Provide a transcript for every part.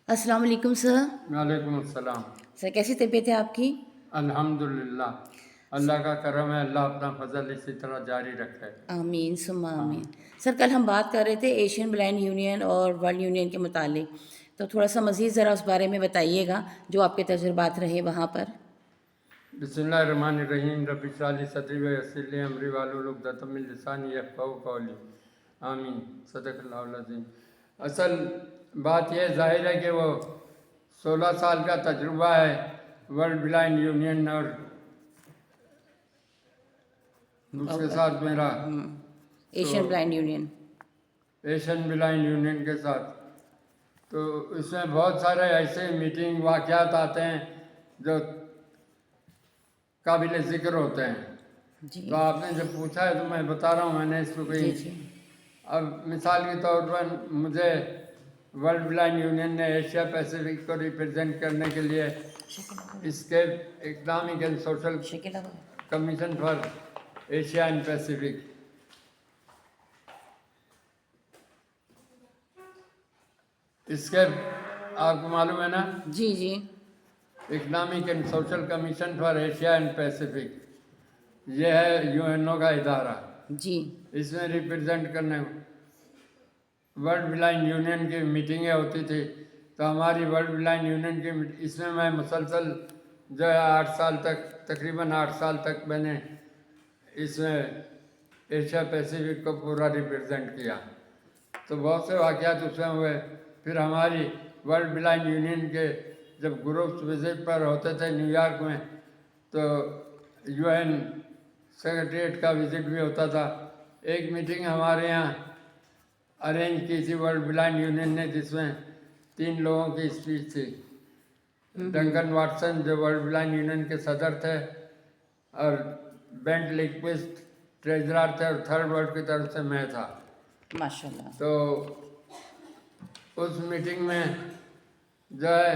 अस्सलाम वालेकुम सर। वालेकुम अस्सलाम। सर कैसी तबीयत है आपकी? अल्हम्दुलिल्लाह, अल्लाह का करम है। अल्लाह अपना फजल इसी तरह जारी रखे। आमीन सुम्मा हाँ। आमीन। सर कल हम बात कर रहे थे एशियन ब्लाइंड यूनियन और वर्ल्ड यूनियन के मुतालिक, तो थोड़ा सा मज़ीद ज़रा उस बारे में बताइएगा जो आपके तजुर्बात रहे वहाँ पर। बिस्मिल्लाहिर्रहमानिर्रहीम। रब्बि इश्रह ली सदरी व यस्सिर ली अमरी वाहलुल उक़दतम मिन लिसानी यफ़क़हू क़ौली। आमीन। सदक़ल्लाहुल अज़ीम। असल बात यह ज़ाहिर है कि वो 16 साल का तजुर्बा है वर्ल्ड ब्लाइंड यूनियन और उसके और साथ मेरा, तो Asian blind union. Asian blind union के साथ। तो इसमें बहुत सारे ऐसे मीटिंग वाक़यात आते हैं जो काबिल ज़िक्र होते हैं। जी तो आपने जब पूछा है तो मैं बता रहा हूँ। मैंने इसको कहीं, जी जी अब मिसाल के तौर पर मुझे वर्ल्ड ब्लाइंड यूनियन ने एशिया पैसिफिक को रिप्रेजेंट करने के लिए इसके इकनॉमिक एंड सोशल शकीला commission for Asia and Pacific, इसके आपको मालूम है ना, जी जी economic and social commission for Asia and Pacific, ये है यूएनओ का इदारा। जी इसमें रिप्रेजेंट करने वर्ल्ड ब्लाइंड यूनियन की मीटिंगें होती थी। तो हमारी वर्ल्ड ब्लाइंड यूनियन की इसमें मैं मुसलसल जो है 8 साल तक, तकरीबन 8 साल तक मैंने इसमें एशिया पैसिफिक को पूरा रिप्रेजेंट किया। तो बहुत से वाक़यात उसमें हुए। फिर हमारी वर्ल्ड ब्लाइंड यूनियन के जब ग्रुप्स विजिट पर होते थे न्यूयॉर्क में, तो यूएन सेक्रेटरीट का विजिट भी होता था। एक मीटिंग हमारे यहाँ अरेंज की थी वर्ल्ड ब्लाइंड यूनियन ने, जिसमें 3 लोगों की स्पीच थी। डंकन वाटसन जो वर्ल्ड ब्लाइंड यूनियन के सदर थे, और बेंट लिक्विस्ट ट्रेजरर थे, और थर्ड वर्ल्ड की तरफ से मैं था। माशाल्लाह। तो उस मीटिंग में जो है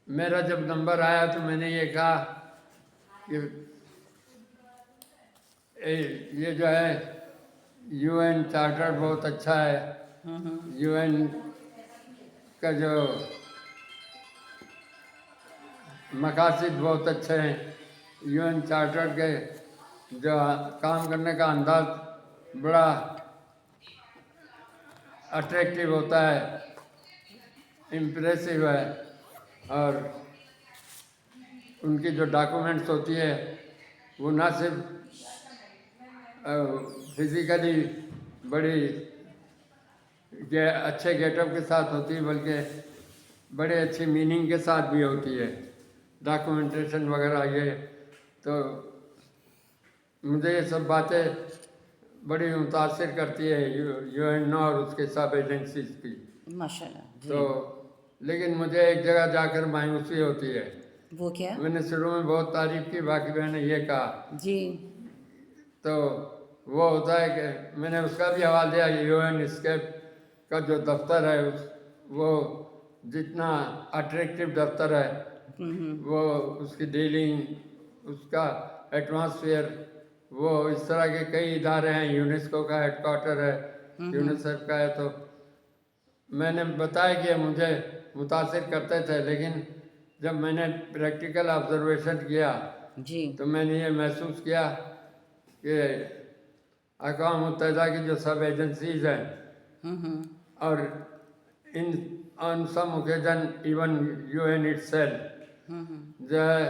मेरा जब नंबर आया तो मैंने ये कहा कि ये जो है यूएन चार्टर बहुत अच्छा है। यूएन का जो मकासद बहुत अच्छे हैं। यूएन चार्टर के जो काम करने का अंदाज बड़ा अट्रैक्टिव होता है, इम्प्रेसिव है। और उनकी जो डॉक्यूमेंट्स होती है वो ना सिर्फ फिज़िकली बड़ी अच्छे गेटअप के साथ होती है, बल्कि बड़े अच्छी मीनिंग के साथ भी होती है डॉक्यूमेंटेशन वगैरह। ये तो मुझे ये सब बातें बड़ी मुतासिर करती है यूएन और उसके सब एजेंसीज की। माशाल्लाह जी। तो लेकिन मुझे एक जगह जाकर मायूसी होती है। वो क्या? मैंने शुरू में बहुत तारीफ की, बाकी मैंने ये कहा, जी तो वो होता है कि मैंने उसका भी हवाला दिया। यूएन स्केप का जो दफ्तर है वो जितना अट्रैक्टिव दफ्तर है, वो उसकी डीलिंग, उसका एटमॉस्फेयर, वो इस तरह के कई इदारे हैं। यूनेस्को का हेडक्वार्टर है, यूनिसेफ का है। तो मैंने बताया कि मुझे मुतासिर करते थे, लेकिन जब मैंने प्रैक्टिकल ऑब्जर्वेशन किया जी तो मैंने ये महसूस किया कि अक़वाम मुत्तहिदा की जो सब एजेंसीज हैं, और इन on some occasion even UN itself जो है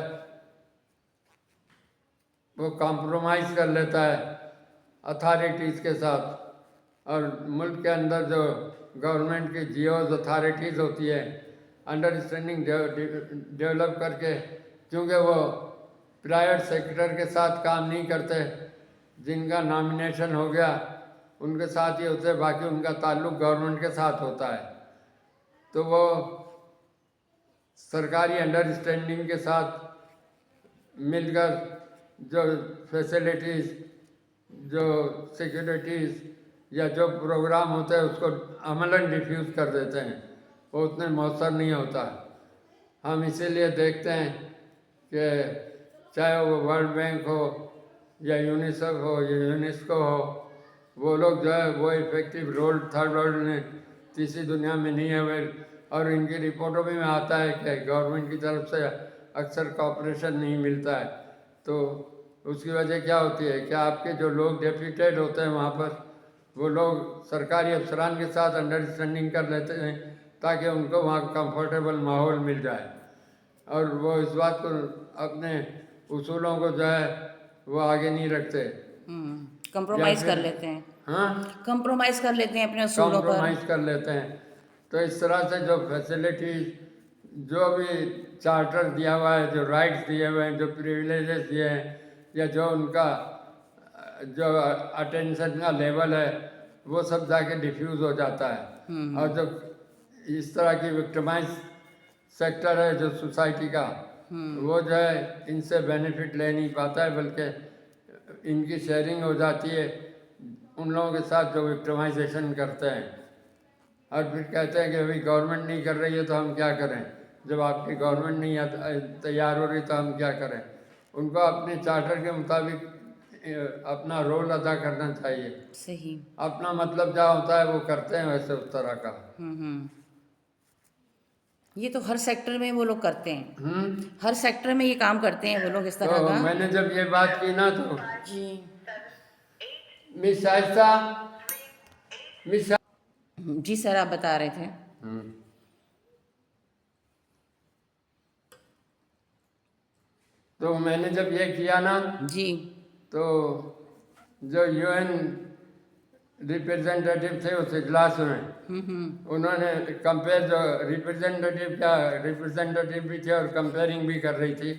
वो कॉम्प्रोमाइज़ कर लेता है अथॉरिटीज़ के साथ। और मुल्क के अंदर जो गवर्नमेंट की जियोज अथॉरिटीज़ होती है, अंडरस्टैंडिंग डेवलप करके, क्योंकि वो प्राइवेट सेक्टर के साथ काम नहीं करते, जिनका नॉमिनेशन हो गया उनके साथ ही होते, बाकी उनका ताल्लुक गवर्नमेंट के साथ होता है। तो वो सरकारी अंडरस्टैंडिंग के साथ मिलकर जो फैसिलिटीज़, जो सिक्योरिटीज़ या जो प्रोग्राम होते हैं उसको अमलन डिफ्यूज़ कर देते हैं, वो उतने मौसर नहीं होता। हम इसीलिए देखते हैं कि चाहे वो वर्ल्ड बैंक हो या यूनिसेफ हो या यूनेस्को हो, वो लोग जो है वो इफ़ेक्टिव रोल थर्ड वर्ल्ड में, तीसरी दुनिया में नहीं है। और इनकी रिपोर्टों में आता है कि गवर्नमेंट की तरफ से अक्सर कॉपरेशन नहीं मिलता है। तो उसकी वजह क्या होती है? क्या आपके जो लोग डेप्यूटेड होते हैं वहाँ पर, वो लोग सरकारी अफसरान के साथ अंडरस्टैंडिंग कर लेते हैं ताकि उनको वहाँ कंफर्टेबल माहौल मिल जाए, और वो इस बात को अपने उसूलों को जो है वो आगे नहीं रखते, कंप्रोमाइज या कर फिर लेते हैं, हाँ कंप्रोमाइज कर लेते हैं अपने असूलों पर। कॉम्प्रोमाइज़ कर लेते हैं। तो इस तरह से जो फैसिलिटीज, जो भी चार्टर दिया हुआ है, जो राइट्स दिए हुए हैं, जो प्रिविलेजेस दिए हैं, या जो उनका जो अटेंशन का लेवल है, वो सब जाके डिफ्यूज़ हो जाता है। और जो इस तरह की विक्टिमाइज सेक्टर है जो सोसाइटी का, वो जो है इनसे बेनिफिट ले नहीं पाता है, बल्कि इनकी शेयरिंग हो जाती है उन लोगों के साथ जो विक्टिमाइजेशन करते हैं, और फिर कहते हैं कि अभी गवर्नमेंट नहीं कर रही है तो हम क्या करें, जब आपकी गवर्नमेंट नहीं तैयार हो रही तो हम क्या करें। उनको अपने चार्टर के मुताबिक अपना रोल अदा करना चाहिए। सही। अपना मतलब क्या होता है वो करते हैं वैसे उस तरह का। ये तो हर सेक्टर में वो लोग करते हैं, हम्म। हर सेक्टर में ये काम करते हैं वो लोग इस तरह तो का। मैंने जब ये बात की ना तो जी। मिस शाइस्ता, मिस जी सर, आप बता रहे थे। तो मैंने जब ये किया ना जी। तो जो यूएन रिप्रेजेंटेटिव थे उस इजलास में, उन्होंने कंपेयर, जो रिप्रेजेंटेटिव भी थे और कंपेयरिंग भी कर रही थी।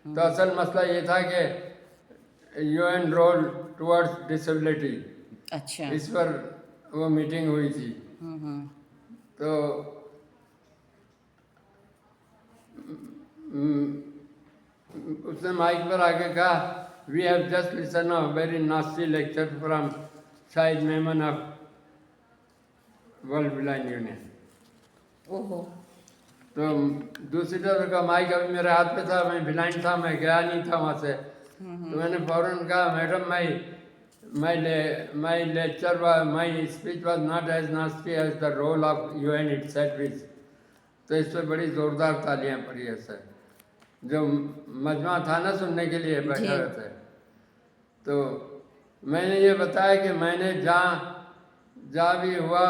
तो असल मसला ये था कि यूएन रोल टुवर्ड्स डिसेबिलिटी, अच्छा। इस पर वो मीटिंग हुई थी। तो उसने माइक पर आके कहा, we have just listen a very nasty lecture from Shahid Memon of World Blind Union. ओहो। तो दूसरी तरफ का माइक अभी मेरे हाथ पे था, मैं ब्लाइंड था, मैं गया नहीं था वहाँ से। तो मैंने फौरन कहा, madam my lecture my speech was not as nasty as the role of UN itself is. तो इस पर बड़ी ज़ोरदार तालियां पड़ी ऐसे, जो मजमा था ना सुनने के लिए बैठे हुए थे। तो मैंने ये बताया कि मैंने जहाँ भी हुआ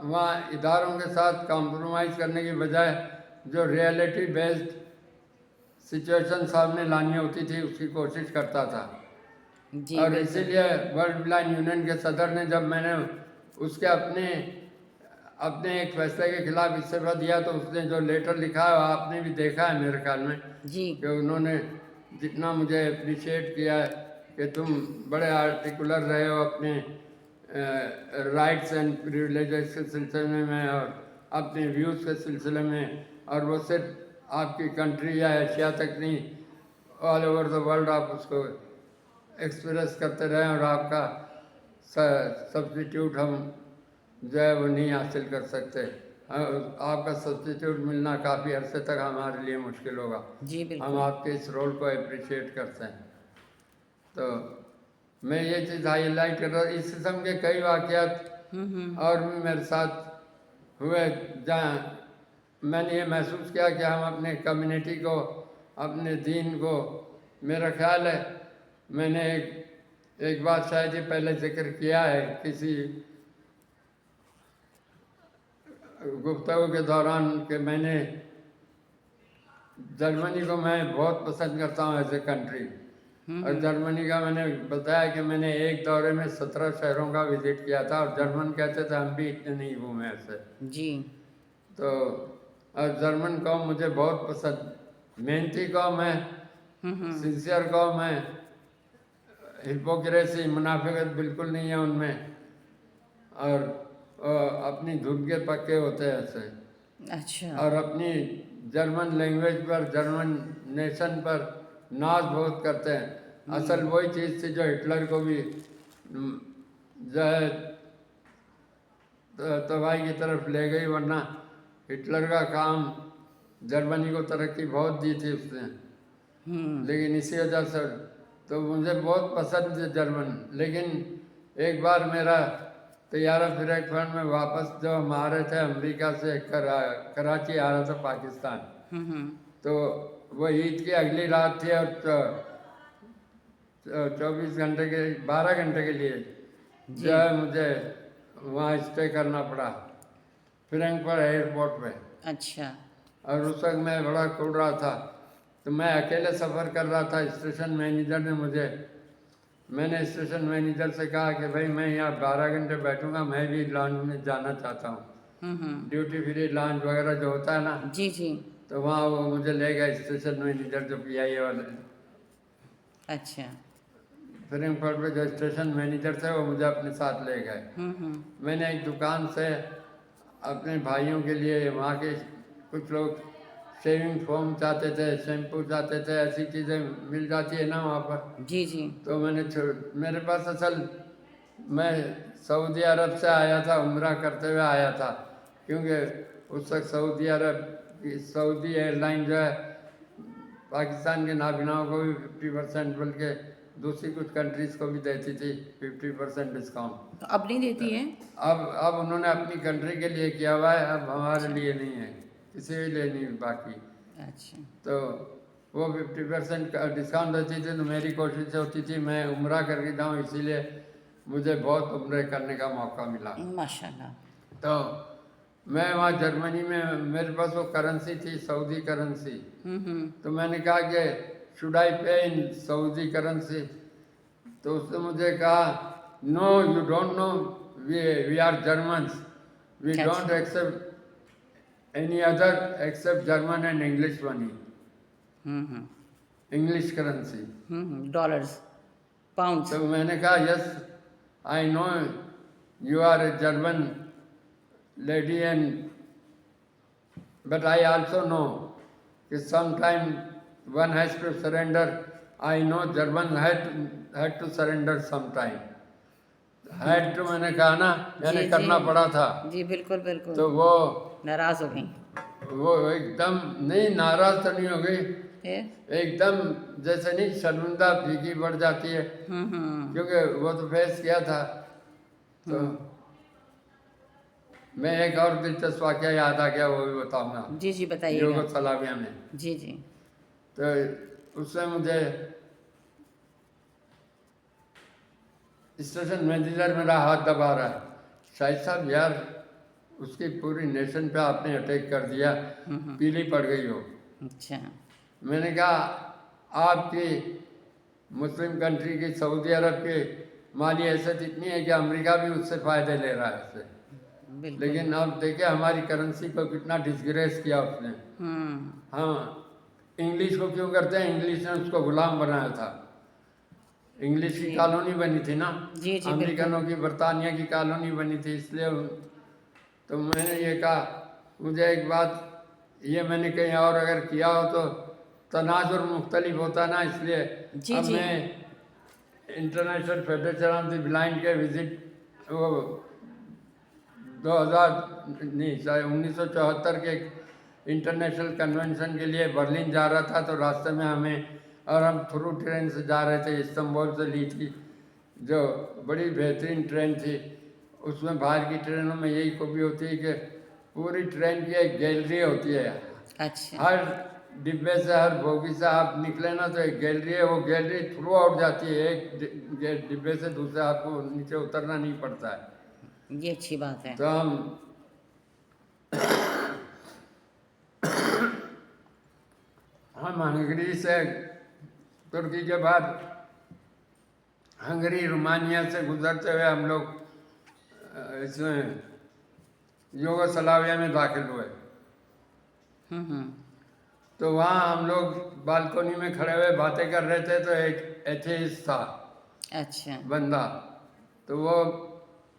वहाँ इदारों के साथ कॉम्प्रोमाइज़ करने की बजाय जो रियलिटी बेस्ड सिचुएशन सामने लानी होती थी उसकी कोशिश करता था। जी, और बिल्कुल। इसीलिए वर्ल्ड ब्लाइंड यूनियन के सदर ने, जब मैंने उसके अपने एक फैसले के खिलाफ इस्तीफा दिया, तो उसने जो लेटर लिखा है आपने भी देखा है मेरे ख्याल में, जी। कि उन्होंने जितना मुझे अप्रिशिएट किया है कि तुम बड़े आर्टिकुलर रहे हो अपने राइट्स एंड प्रिविलेजेस के सिलसिले में और अपने व्यूज़ के सिलसिले में, और वो सिर्फ आपकी कंट्री या एशिया तक नहीं, ऑल ओवर द वर्ल्ड आप उसको एक्सप्रेस करते रहे, और आपका सब्स्टिट्यूट हम जो है वो नहीं हासिल कर सकते। आपका सब्स्टिट्यूट मिलना काफ़ी अरसे तक हमारे लिए मुश्किल होगा। जी, बिल्कुल। हम आपके इस रोल को अप्रिशिएट करते हैं। तो मैं ये चीज़ हाईलाइट कर रहा हूँ। इस किस्म के कई वाक़यात और भी मेरे साथ हुए जहाँ मैंने ये महसूस किया कि हम अपने कम्युनिटी को, अपने दीन को, मेरा ख्याल है मैंने एक बात शायद ये पहले जिक्र किया है किसी गुफ्तगू के दौरान, कि मैंने जर्मनी को मैं बहुत पसंद करता हूँ एज ए कंट्री। और जर्मनी का मैंने बताया कि मैंने एक दौरे में 17 शहरों का विजिट किया था, और जर्मन कहते थे हम भी इतने नहीं घूमे ऐसे। जी। तो और जर्मन कौम मुझे बहुत पसंद, मेहनती कौम है, सिंसियर कौम है, हिपोक्रेसी, मुनाफिकत बिल्कुल नहीं है उनमें, और अपनी धुन के पक्के होते हैं ऐसे। अच्छा। और अपनी जर्मन लैंग्वेज पर, जर्मन नेशन पर नाज बहुत करते हैं। असल वही चीज़ थी जो हिटलर को भी जो है तबाही की तरफ ले गई, वरना हिटलर का काम जर्मनी को तरक्की बहुत दी थी उसने। लेकिन इसी वजह से तो मुझे बहुत पसंद है जर्मन। लेकिन एक बार मेरा तैयारा फ्रैंकफर्ट में वापस जब हम आ रहे थे अमेरिका से कराची आ रहा था पाकिस्तान, तो वो ईद की अगली रात थी और 24 घंटे के 12 घंटे के लिए जो है मुझे वहाँ स्टे करना पड़ा फ्रैंकफर्ट एयरपोर्ट पे। अच्छा। और उस वक्त मैं बड़ा कुड़ रहा था, तो मैं अकेले सफ़र कर रहा था। स्टेशन मैनेजर ने मैंने स्टेशन मैनेजर से कहा कि भाई मैं यहाँ 12 घंटे बैठूंगा, मैं भी लॉन्च में जाना चाहता हूँ, ड्यूटी फ्री लॉन्च वगैरह जो होता है ना। जी जी। तो वहाँ वो मुझे ले गए स्टेशन मैनेजर जो PIA वाले। अच्छा। फ्रैंकफर्ट पे जो स्टेशन मैनेजर थे वो मुझे अपने साथ ले गए। मैंने एक दुकान से अपने भाइयों के लिए, वहाँ के कुछ लोग शेविंग फोम चाहते थे, शैम्पू चाहते थे, ऐसी चीज़ें मिल जाती है ना वहाँ पर। जी जी। तो मेरे पास असल मैं सऊदी अरब से आया था, उम्रा करते हुए आया था, क्योंकि उस वक्त सऊदी एयरलाइन जो है पाकिस्तान के नाबिनाओं को भी 50%, बल्कि दूसरी कुछ कंट्रीज़ को भी देती थी 50% डिस्काउंट। तो अब नहीं देती है? अब उन्होंने अपनी कंट्री के लिए किया हुआ है, अब हमारे लिए नहीं है, किसी के लिए नहीं बाकी। अच्छा। तो वो 50% का डिस्काउंट देती थी, तो मेरी कोशिश होती थी मैं उम्रा करके जाऊँ, इसीलिए मुझे बहुत उम्रे करने का मौका मिला। माशाल्लाह। तो मैं वहाँ जर्मनी में, मेरे पास वो करेंसी थी, सऊदी करेंसी। तो मैंने कहा कि शुड आई पे इन सऊदी करेंसी? तो उसने मुझे कहा no you don't know, we are Germans, we don't accept any other except German and English money, English currency. Dollars, pounds. तो मैंने कहा yes I know you are a German lady and but I also know कि sometime one has to surrender. I know German had to surrender sometime. Had to मैंने कहा ना, मैंने जी करना जी। पड़ा था। जी बिल्कुल बिल्कुल। तो वो नाराज हो गई? एकदम नहीं, नाराज तो नहीं हो गई, फिर? एकदम जैसे नहीं शर्मिंदा फीकी बढ़ जाती है, क्योंकि वो तो फेस किया था। तो मैं एक और दिलचस्प वाक़या याद आ गया, वो भी बताऊंगा। जी जी बताइएगा। यूगोस्लाविया में। जी जी। तो उससे मुझे स्टेशन मैनेजर मेरा हाथ दबा रहा है, शाहिद साहब यार उसकी पूरी नेशन पे आपने अटैक कर दिया, पीली पड़ गई हो। अच्छा। मैंने कहा आपकी मुस्लिम कंट्री की, सऊदी अरब की माली हैसियत इतनी है कि अमेरिका भी उससे फ़ायदे ले रहा है उससे, लेकिन अब देखिए हमारी करेंसी को कितना डिसग्रेस किया उसने। हाँ, इंग्लिश को क्यों करते हैं? इंग्लिश ने उसको गुलाम बनाया था, इंग्लिश की कॉलोनी बनी थी ना, अमेरिकनों की, बरतानिया की कॉलोनी बनी थी, इसलिए। तो मैंने ये कहा, मुझे एक बात, ये मैंने कहीं और अगर किया हो तो तनाजुर मुख्तलिफ होता ना, इसलिए अब मैं international federation of the blind के विजिट वो 1974 के इंटरनेशनल कन्वेंशन के लिए बर्लिन जा रहा था। तो रास्ते में हम थ्रू ट्रेन से जा रहे थे, इस्तांबुल से ली थी, जो बड़ी बेहतरीन ट्रेन थी। उसमें बाहर की ट्रेनों में यही खूबी होती है कि पूरी ट्रेन की एक गैलरी होती है। अच्छा। हर डिब्बे से, हर बोगी से आप निकले ना तो एक गैलरी है, वो गैलरी थ्रू आउट जाती है, एक डिब्बे से दूसरे आपको नीचे उतरना नहीं पड़ता है। ये अच्छी बात है। तो हम हंगरी से, तुर्की के बाद हंगरी, रोमानिया से गुजरते हुए हम लोग इसमें यूगोस्लाविया में दाखिल हुए। तो वहाँ हम लोग बालकोनी में खड़े हुए बातें कर रहे थे, तो एक एथेइस्ट था, अच्छा, बंदा। तो वो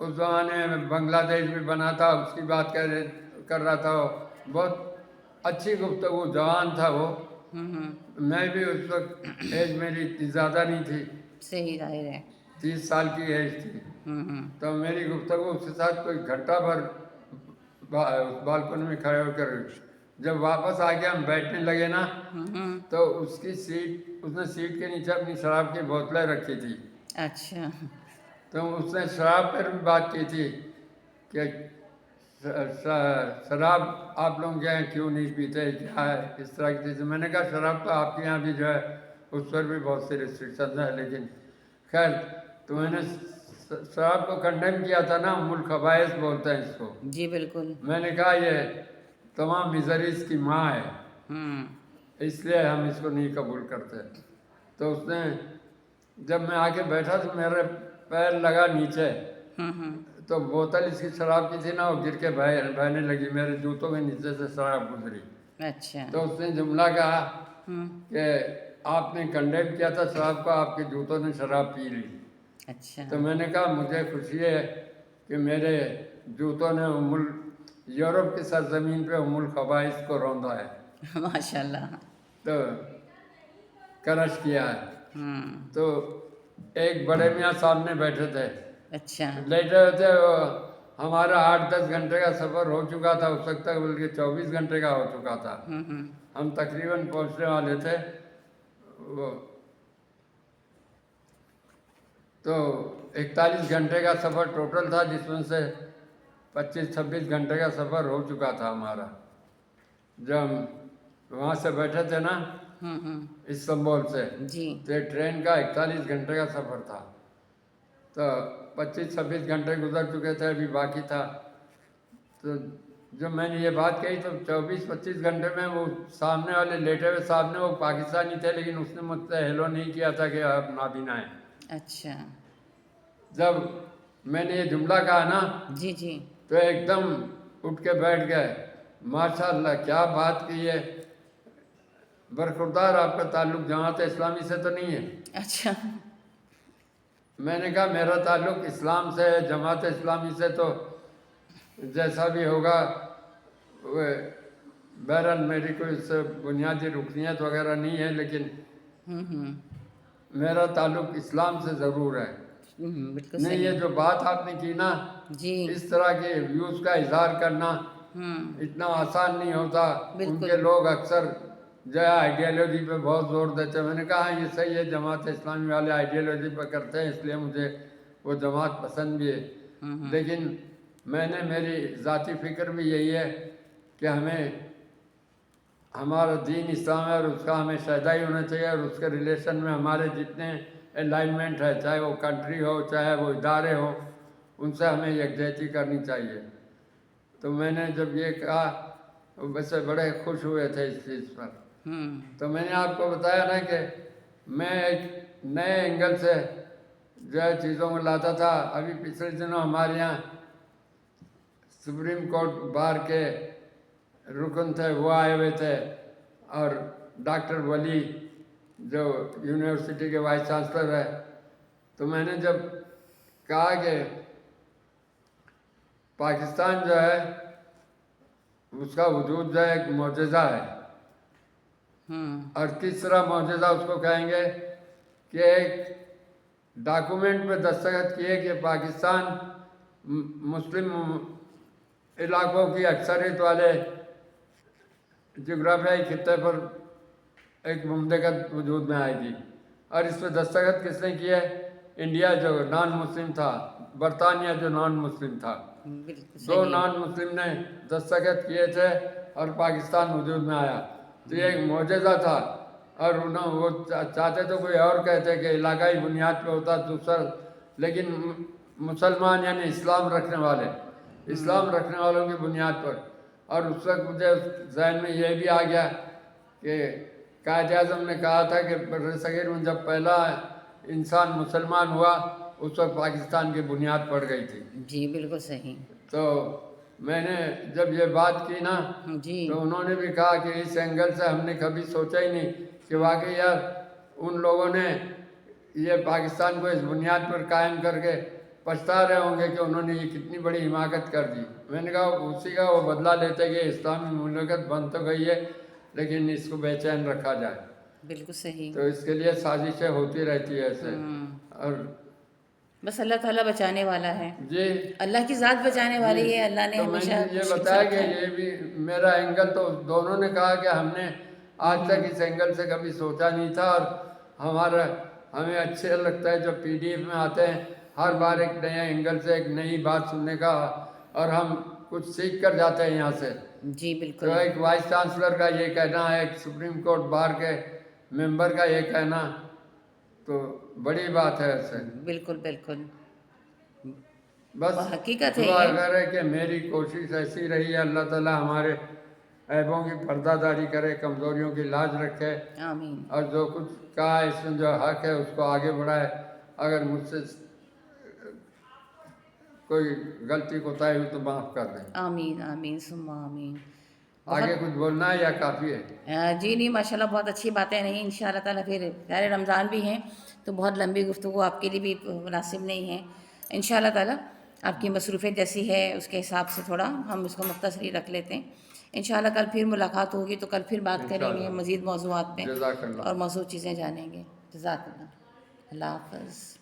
उस ज़माने में बांग्लादेश भी बना था, उसकी बात कर रहा था। वो बहुत अच्छी गुफ्तगू, जवान था वो। मैं भी उस वक्त एज मेरी इतनी ज़्यादा नहीं थी, सही जाहिर है, 30 साल की एज थी। तो मेरी गुफ्तगू उसके साथ कोई घंटा भर बालकोनी में खड़े होकर, जब वापस आके हम बैठने लगे ना, तो उसकी सीट, उसने सीट के नीचे अपनी शराब की बोतलें रखी थी। अच्छा। तो उसने शराब पर भी बात की थी कि शराब आप लोग क्या है क्यों नहीं पीते, क्या है इस तरह की चीज़ें। मैंने कहा शराब तो आपके यहाँ भी जो है उस पर भी बहुत सी रिस्ट्रिक्शन है, लेकिन खैर तो मैंने शराब को कंडेम किया था ना, उम्मुल खबाइस बोलते हैं इसको। जी बिल्कुल। मैंने कहा ये तमाम मिजरीज की माँ है, इसलिए हम इसको नहीं कबूल करते। तो उसने जब मैं आके बैठा तो मेरे पैर लगा नीचे, तो बोतल इसकी शराब की थी ना, वो गिर के बहने लगी, मेरे जूतों के नीचे से शराब गुजरी। अच्छा। तो उसने जुमला कहा कि आपने कंडेम किया था शराब को, आपके जूतों ने शराब पी ली। अच्छा। तो मैंने कहा मुझे खुशी है कि मेरे जूतों ने यूरोप की सरजमीन पे उम्मुल खबाइस को रौंदा है, माशाल्लाह। तो क्रश किया है। तो एक बड़े मियाँ सामने बैठे थे, अच्छा। लेटे हुए थे, वो हमारा 8-10 घंटे का सफ़र हो चुका था उस वक्त तक, बल्कि 24 घंटे का हो चुका था। हम तकरीबन पहुंचने वाले थे वो, तो 41 घंटे का सफ़र टोटल था, जिसमें से 25-26 घंटे का सफ़र हो चुका था हमारा। जब हम वहाँ से बैठे थे ना इस्तांबुल से, जी। तो ट्रेन का 41 घंटे का सफ़र था, तो 25-26 घंटे गुजर चुके थे, अभी बाकी था। तो जब मैंने ये बात कही तो 24-25 घंटे में वो सामने वाले लेटे हुए सामने वो पाकिस्तानी थे, लेकिन उसने मुझसे हेलो नहीं किया था कि आप नाबीना हैं। अच्छा। जब मैंने ये जुमला कहा ना, जी जी। तो एकदम उठ के बैठ गए। माशाअल्लाह क्या बात की है, बरखुरदार आपका ताल्लुक जमात इस्लामी से तो नहीं है? अच्छा। मैंने कहा मेरा ताल्लुक इस्लाम से है, जमात इस्लामी से तो जैसा भी होगा वो, बहरहाल मेरी कोई इससे बुनियादी रुकनीत वगैरह नहीं है, लेकिन मेरा ताल्लुक इस्लाम से ज़रूर है। बिल्कुल नहीं, सही। ये जो बात आपने की ना, जी। इस तरह के व्यूज़ का इजहार करना इतना आसान नहीं होता। बिल्कुल। उनके लोग अक्सर जो है आइडियोलॉजी पे बहुत जोर देते हैं। मैंने कहा ये सही है, जमात इस्लामी वाले आइडियोलॉजी पे करते हैं, इसलिए मुझे वो जमात पसंद भी है। लेकिन मैंने मेरी ज़ाती फ़िक्र भी यही है कि हमें हमारा दीन इस्लाम है और उसका हमें फ़ायदा ही होना चाहिए, और उसके रिलेशन में हमारे जितने अलाइनमेंट है, चाहे वो कंट्री हो चाहे वो इदारे हो, उनसे हमें यकजहती करनी चाहिए। तो मैंने जब ये कहा वैसे बड़े खुश हुए थे इस चीज़ पर। तो मैंने आपको बताया ना कि मैं एक नए एंगल से जो है चीज़ों को लाता था। अभी पिछले दिनों हमारे यहाँ सुप्रीम कोर्ट बार के रुकन थे, वो आए हुए थे, और डॉक्टर वली जो यूनिवर्सिटी के वाइस चांसलर है। तो मैंने जब कहा कि पाकिस्तान जो है उसका वजूद जो है एक मौजज़ा है, और किस तरह मौजज़ा उसको कहेंगे कि एक डॉक्यूमेंट पे दस्तखत किए कि पाकिस्तान मुस्लिम इलाकों की अक्सरियत वाले जोग्राफियाई खित्ते पर एक मुमलिकत वजूद में आएगी। और इस पर दस्तखत किसने किए? इंडिया जो नॉन मुस्लिम था, बरतानिया जो नॉन मुस्लिम था, दो नॉन मुस्लिम ने दस्तखत किए थे और पाकिस्तान वजूद में आया। तो ये एक मौजज़ा था। और उन्होंने वो चाहते तो कोई और कहते कि इलाकाई बुनियाद पे होता दूसरा, लेकिन मुसलमान यानी इस्लाम रखने वाले, इस्लाम रखने वालों की बुनियाद पर। और उस वक्त मुझे जहन में ये भी आ गया कि कायद आज़म ने कहा था कि बरसग़ीर में जब पहला इंसान मुसलमान हुआ उस वक्त पाकिस्तान की बुनियाद पड़ गई थी। जी बिल्कुल सही। तो मैंने जब ये बात की ना, जी। तो उन्होंने भी कहा कि इस एंगल से हमने कभी सोचा ही नहीं कि वाकई यार उन लोगों ने ये पाकिस्तान को इस बुनियाद पर कायम करके पछता रहे होंगे कि उन्होंने ये कितनी बड़ी हिमाकत कर दी। मैंने कहा उसी का वो बदला लेते कि इस्लामी मुमलिकत बन तो गई है, लेकिन इसको बेचैन रखा जाए। बिल्कुल सही। तो इसके लिए साजिशें होती रहती है ऐसे। और बस अल्लाह ताला बचाने वाला है जी, अल्लाह की ज़ात बचाने वाली है। अल्लाह ने तो हमेशा मैंने ये मुश्किल से बताया कि रखा है। ये भी मेरा एंगल, तो दोनों ने कहा कि हमने आज तक इस एंगल से कभी सोचा नहीं था, और हमें अच्छे लगता है जब पीडीएफ में आते हैं हर बार एक नए एंगल से एक नई बात सुनने का, और हम कुछ सीख कर जाते हैं यहाँ से। जी तो बिल्कुल। एक वाइस चांसलर का ये कहना है, एक सुप्रीम कोर्ट बार के मेंबर का ये कहना, तो बड़ी बात है ऐसे। बिल्कुल बिल्कुल। बस हकीकत है दुआ ये। अगर है कि मेरी कोशिश ऐसी रही है, अल्लाह ताला हमारे ऐबों की पर्दादारी करे, कमज़ोरियों की लाज रखे, आमीन। और जो कुछ कहा है इसमें जो हक है उसको आगे बढ़ाए। अगर मुझसे कोई गलती कोताही हुई तो माफ़ कर दें। आमीन आमीन सुम्मा आमीन। आगे बहुत कुछ बोलना है या काफ़ी है? जी नहीं, माशाल्लाह बहुत अच्छी बातें रही। इंशाअल्लाह ताला फिर प्यारे रमज़ान भी हैं तो बहुत लंबी गुफ्तगू आपके लिए भी मुनासिब नहीं है। इंशाअल्लाह ताला आपकी मसरूफ़ियत जैसी है उसके हिसाब से थोड़ा हम इसको मुख्तसरी रख लेते हैं। इंशाअल्लाह कल फिर मुलाकात होगी तो कल फिर बात करेंगे इंशाअल्लाह। मज़ीद मौज़ूआत पे जज़ाकल्लाह। और मौज़ूद चीज़ें जानेंगे। जज़ाकल्लाह। अल्लाह हाफ़िज़।